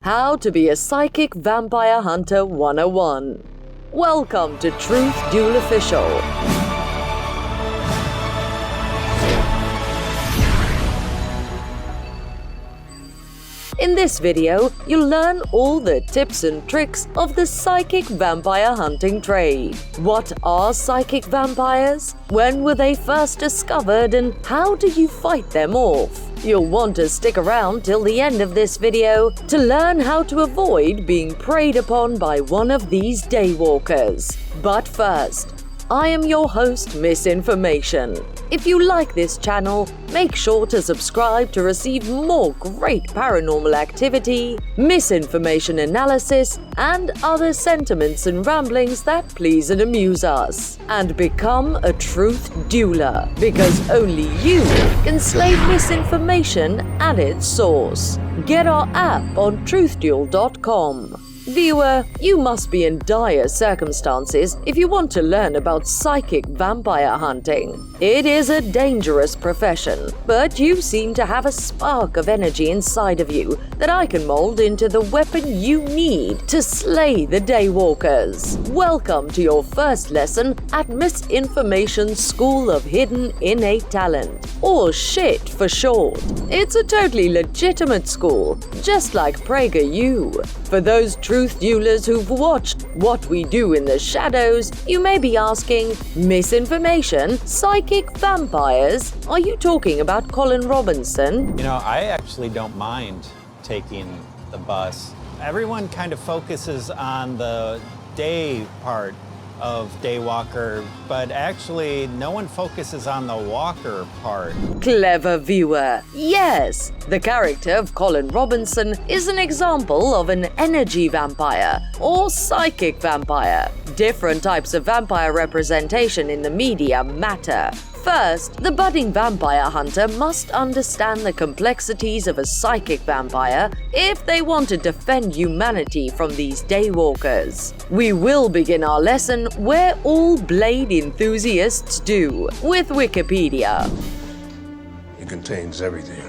How to be a Psychic Vampire Hunter 101. Welcome to Truth Duel Official. In this video, you'll learn all the tips and tricks of the psychic vampire hunting trade. What are psychic vampires? When were they first discovered and how do you fight them off? You'll want to stick around till the end of this video to learn how to avoid being preyed upon by one of these daywalkers. But first, I am your host, Misinformation. If you like this channel, make sure to subscribe to receive more great paranormal activity, misinformation analysis, and other sentiments and ramblings that please and amuse us. And become a truth dueler, because only you can slay misinformation at its source. Get our app on truthduel.com. Viewer, you must be in dire circumstances if you want to learn about psychic vampire hunting. It is a dangerous profession, but you seem to have a spark of energy inside of you that I can mold into the weapon you need to slay the daywalkers. Welcome to your first lesson at Misinformation's School of Hidden Innate Talent, or SHIT for short. It's a totally legitimate school, just like PragerU. For those truth duelers who've watched What We Do in the Shadows, you may be asking, misinformation, psychic vampires? Are you talking about Colin Robinson? You know, I actually don't mind taking the bus. Everyone kind of focuses on the day part of Daywalker, but actually no one focuses on the walker part. Clever viewer. Yes, the character of Colin Robinson is an example of an energy vampire or psychic vampire. Different types of vampire representation in the media matter. First, the budding vampire hunter must understand the complexities of a psychic vampire if they want to defend humanity from these daywalkers. We will begin our lesson where all blade enthusiasts do, with Wikipedia. It contains everything.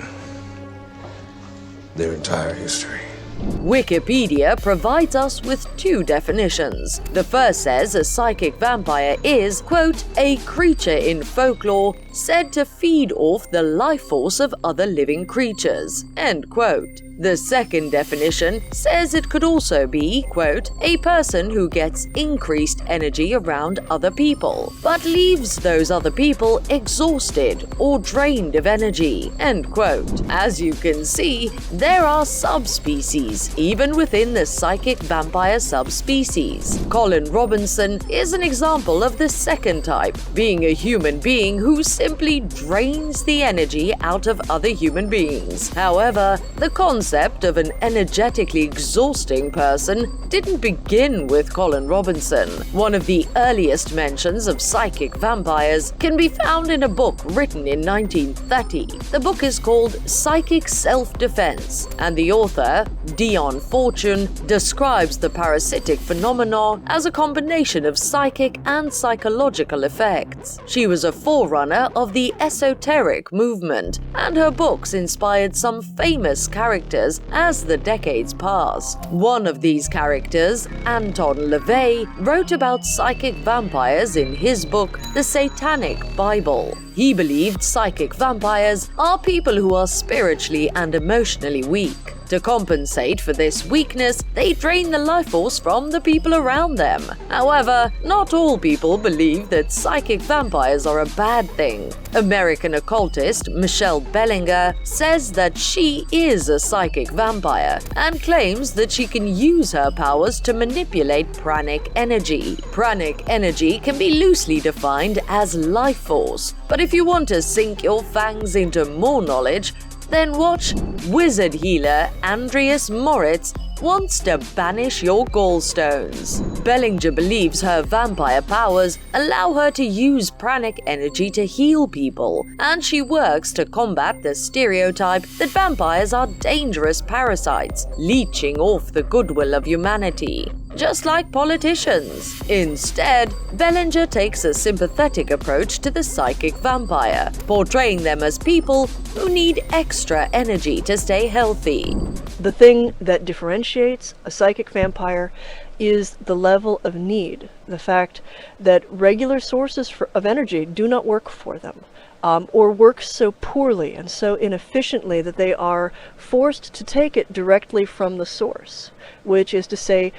Their entire history. Wikipedia provides us with two definitions. The first says a psychic vampire is, quote, a creature in folklore said to feed off the life force of other living creatures, end quote. The second definition says it could also be, quote, a person who gets increased energy around other people, but leaves those other people exhausted or drained of energy, end quote. As you can see, there are subspecies, even within the psychic vampire subspecies. Colin Robinson is an example of the second type, being a human being who simply drains the energy out of other human beings. However, the concept of an energetically exhausting person didn't begin with Colin Robinson. One of the earliest mentions of psychic vampires can be found in a book written in 1930. The book is called Psychic Self-Defense, and the author, Dion Fortune, describes the parasitic phenomenon as a combination of psychic and psychological effects. She was a forerunner of the esoteric movement, and her books inspired some famous characters as the decades passed. One of these characters, Anton Lavey, wrote about psychic vampires in his book, The Satanic Bible. He believed psychic vampires are people who are spiritually and emotionally weak. To compensate for this weakness, they drain the life force from the people around them. However, not all people believe that psychic vampires are a bad thing. American occultist Michelle Bellinger says that she is a psychic vampire and claims that she can use her powers to manipulate pranic energy. Pranic energy can be loosely defined as life force, but if you want to sink your fangs into more knowledge, then watch Wizard Healer Andreas Moritz wants to banish your gallstones. Bellinger believes her vampire powers allow her to use pranic energy to heal people, and she works to combat the stereotype that vampires are dangerous parasites, leeching off the goodwill of humanity. Just like politicians. Instead, Bellinger takes a sympathetic approach to the psychic vampire, portraying them as people who need extra energy to stay healthy. The thing that differentiates differentiates a psychic vampire is the level of need. The fact that regular sources of energy do not work for them, or work so poorly and so inefficiently that they are forced to take it directly from the source, which is to say,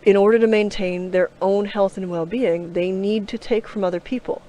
in order to maintain their own health and well-being, they need to take from other people.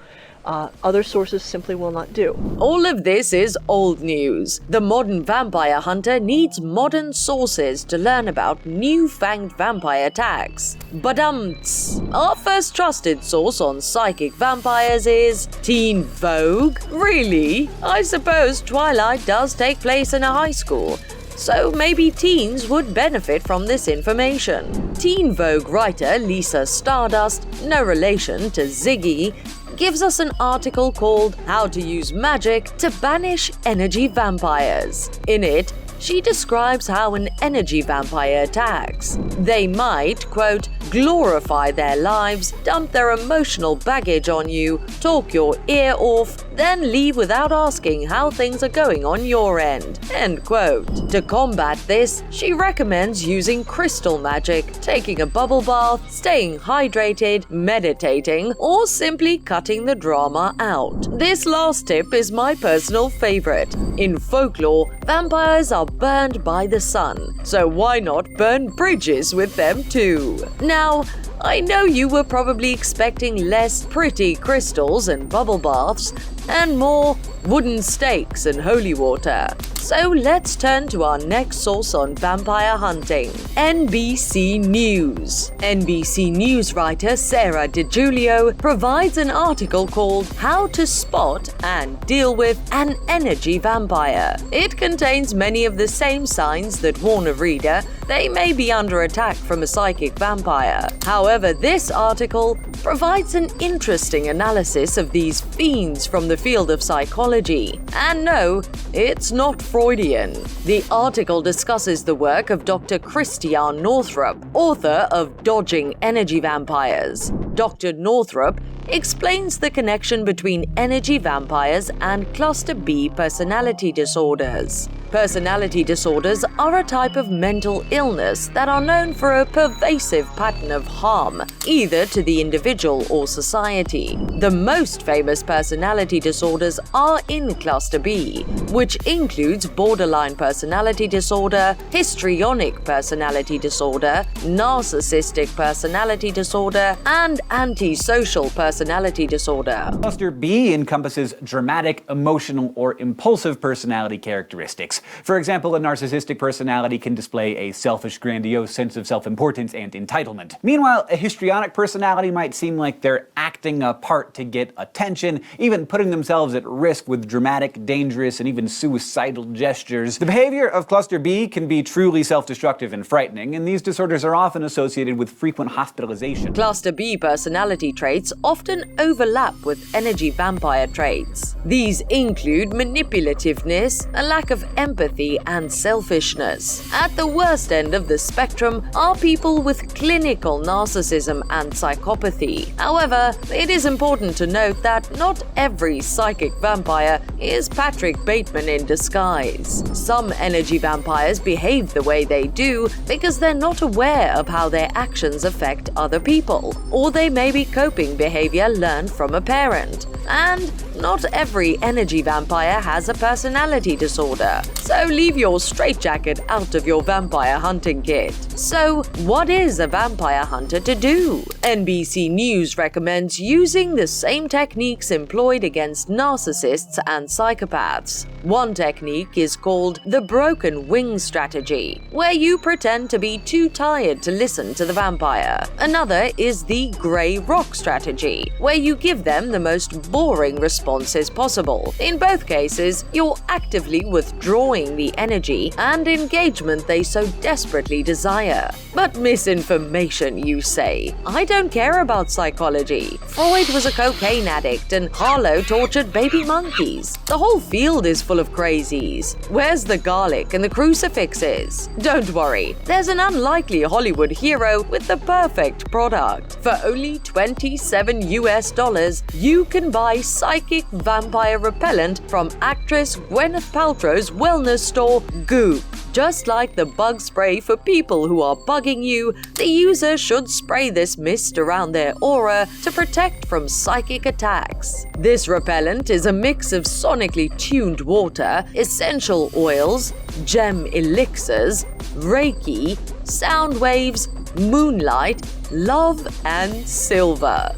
Other sources simply will not do. All of this is old news. The modern vampire hunter needs modern sources to learn about new-fanged vampire attacks. But our first trusted source on psychic vampires is Teen Vogue? Really? I suppose Twilight does take place in a high school, so maybe teens would benefit from this information. Teen Vogue writer Lisa Stardust, no relation to Ziggy, gives us an article called How to Use Magic to Banish Energy Vampires. In it, she describes how an energy vampire attacks. They might, quote, glorify their lives, dump their emotional baggage on you, talk your ear off, then leave without asking how things are going on your end, end quote. To combat this, she recommends using crystal magic, taking a bubble bath, staying hydrated, meditating, or simply cutting the drama out. This last tip is my personal favorite. In folklore, vampires are burned by the sun, so why not burn bridges with them too? Now, I know you were probably expecting less pretty crystals and bubble baths, and more wooden stakes and holy water. So let's turn to our next source on vampire hunting, NBC News. NBC News writer Sarah DiGiulio provides an article called How to Spot and Deal with an Energy Vampire. It contains many of the same signs that warn a reader they may be under attack from a psychic vampire. However, this article provides an interesting analysis of these fiends from the field of psychology. And no, it's not Freudian. The article discusses the work of Dr. Christiane Northrup, author of Dodging Energy Vampires. Dr. Northrup explains the connection between energy vampires and cluster B personality disorders. Personality disorders are a type of mental illness that are known for a pervasive pattern of harm, either to the individual or society. The most famous personality disorders are in cluster B, which includes borderline personality disorder, histrionic personality disorder, narcissistic personality disorder, and antisocial personality disorder. Cluster B encompasses dramatic, emotional, or impulsive personality characteristics. For example, a narcissistic personality can display a selfish, grandiose sense of self-importance and entitlement. Meanwhile, a histrionic personality might seem like they're acting a part to get attention, even putting themselves at risk with dramatic, dangerous, and even suicidal gestures. The behavior of cluster B can be truly self-destructive and frightening, and these disorders are often associated with frequent hospitalization. Cluster B personality traits often overlap with energy vampire traits. These include manipulativeness, a lack of empathy, and selfishness. At the worst end of the spectrum are people with clinical narcissism and psychopathy. However, it is important to note that not every psychic vampire is Patrick Bateman in disguise. Some energy vampires behave the way they do because they're not aware of how their actions affect other people, or they may be coping behavior learned from a parent. And not every energy vampire has a personality disorder, so leave your straitjacket out of your vampire hunting kit. So, what is a vampire hunter to do? NBC News recommends using the same techniques employed against narcissists and psychopaths. One technique is called the broken wing strategy, where you pretend to be too tired to listen to the vampire. Another is the gray rock strategy, where you give them the most boring responses possible. In both cases, you're actively withdrawing the energy and engagement they so desperately desire. But misinformation, you say. I don't care about psychology. Freud was a cocaine addict and Harlow tortured baby monkeys. The whole field is full of crazies. Where's the garlic and the crucifixes? Don't worry, there's an unlikely Hollywood hero with the perfect product. For only $27 US, you can buy psychic psychic vampire repellent from actress Gwyneth Paltrow's wellness store, Goop. Just like the bug spray for people who are bugging you, the user should spray this mist around their aura to protect from psychic attacks. This repellent is a mix of sonically tuned water, essential oils, gem elixirs, Reiki, sound waves, moonlight, love, and silver.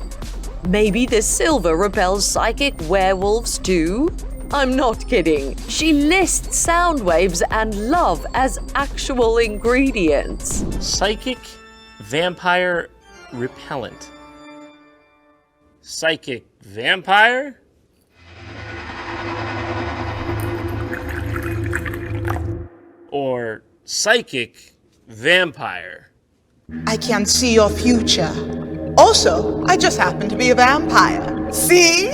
Maybe the silver repels psychic werewolves too? I'm not kidding. She lists sound waves and love as actual ingredients. Psychic vampire repellent. Psychic vampire? Or psychic vampire? I can see your future. Also, I just happen to be a vampire. See?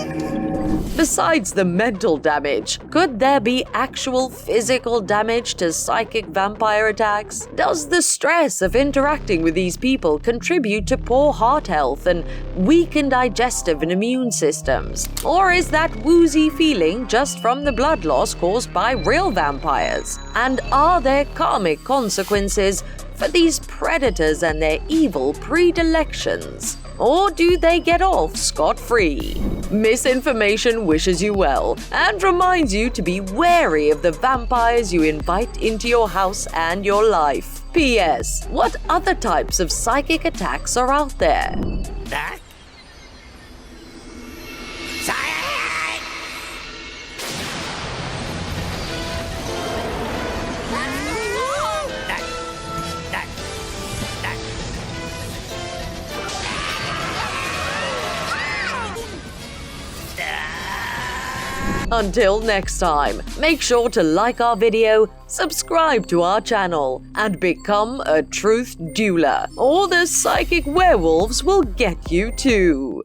Besides the mental damage, could there be actual physical damage to psychic vampire attacks? Does the stress of interacting with these people contribute to poor heart health and weakened digestive and immune systems? Or is that woozy feeling just from the blood loss caused by real vampires? And are there karmic consequences for these predators and their evil predilections? Or do they get off scot-free? Misinformation wishes you well and reminds you to be wary of the vampires you invite into your house and your life. P.S. What other types of psychic attacks are out there? Until next time, make sure to like our video, subscribe to our channel, and become a truth doula, or the psychic werewolves will get you too.